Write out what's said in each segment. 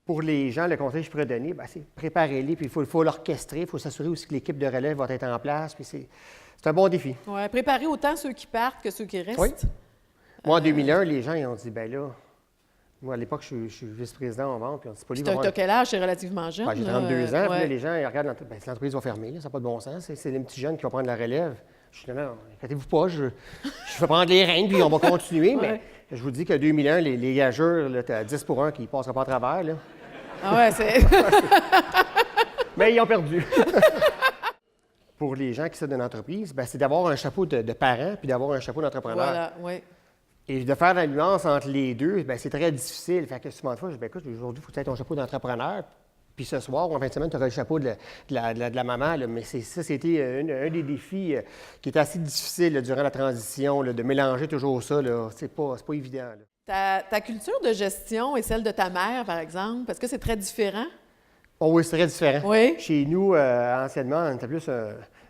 Pour les gens, le conseil que je pourrais donner, c'est préparez-les, puis il faut l'orchestrer, il faut s'assurer aussi que l'équipe de relève va être en place, puis c'est un bon défi. Oui, préparer autant ceux qui partent que ceux qui restent. Oui. Moi, en 2001, les gens, ils ont dit, ben là, moi, à l'époque, je suis vice-président en vente, puis on dit, c'est pas lui. Tu as quel âge? C'est relativement jeune. J'ai 32 ans, puis ouais. là, les gens, ils regardent, l'entreprise va fermer, là, ça n'a pas de bon sens, c'est les petits jeunes qui vont prendre la relève. Je suis non, inquiétez-vous pas, je vais prendre les rênes, puis on va continuer, mais je vous dis qu'en 2001, les gageurs, tu as 10 pour 1 qui ne passeront pas à travers, là. Ah ouais, c'est... Mais ils ont perdu. Pour les gens qui sortent d'une entreprise, c'est d'avoir un chapeau de parent puis d'avoir un chapeau d'entrepreneur. Voilà, oui. Et de faire la nuance entre les deux, c'est très difficile. Fait que souvent de fois, je dis, écoute, aujourd'hui, il faut que tu aies ton chapeau d'entrepreneur. Puis ce soir, ou en fin de semaine, tu auras le chapeau de la maman. Là. Mais c'était un des défis qui était assez difficile là, durant la transition, là, de mélanger toujours ça. C'est pas évident. Là. Ta culture de gestion et celle de ta mère, par exemple, est-ce que c'est très différent? Oh oui, c'est très différent. Oui. Chez nous, anciennement, on était plus,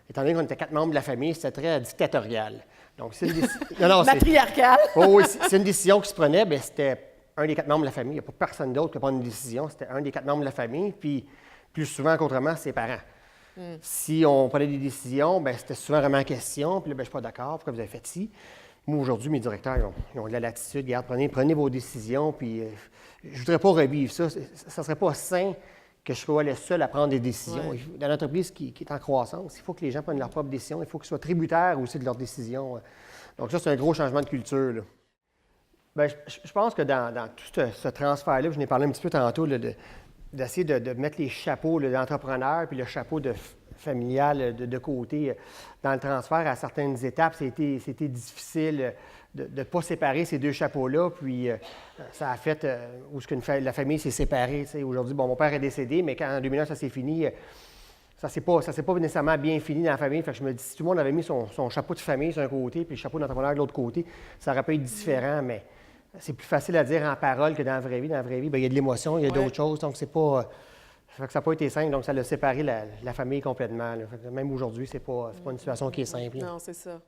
étant donné qu'on était 4 membres de la famille, c'était très dictatorial. Donc, c'est une matriarcal. Oh oui, c'est une décision qui se prenait, c'était un des 4 membres de la famille. Il n'y a pas personne d'autre qui prend une décision. C'était un des 4 membres de la famille, puis plus souvent qu'autrement, ses parents. Si on prenait des décisions, c'était souvent vraiment en question, puis là, je ne suis pas d'accord, pourquoi vous avez fait ci? Moi, aujourd'hui, mes directeurs, ils ont de la latitude. Regarde, prenez vos décisions, puis je ne voudrais pas revivre ça. Ça ne serait pas sain que je sois le seul à prendre des décisions. Ouais. Dans l'entreprise qui est en croissance, il faut que les gens prennent leurs propres décisions. Il faut qu'ils soient tributaires aussi de leurs décisions. Donc ça, c'est un gros changement de culture. Là. Je pense que dans tout ce transfert-là, je n'ai parlé un petit peu tantôt, d'essayer de mettre les chapeaux d'entrepreneur puis le chapeau de familial de côté dans le transfert à certaines étapes. C'était difficile de ne pas séparer ces deux chapeaux-là. Puis ça a fait où la famille s'est séparée. Aujourd'hui, mon père est décédé, mais quand en 2009, ça s'est fini, ça s'est pas nécessairement bien fini dans la famille. Fait que je me dis, si tout le monde avait mis son chapeau de famille sur un côté puis le chapeau d'entrepreneur de l'autre côté, ça aurait pu être différent, mais c'est plus facile à dire en parole que dans la vraie vie. Dans la vraie vie, il y a de l'émotion, il y a d'autres choses, donc c'est pas... ça n'a pas été simple, donc ça a séparé la famille complètement. Là. Même aujourd'hui, c'est pas une situation qui est simple. Non, c'est ça.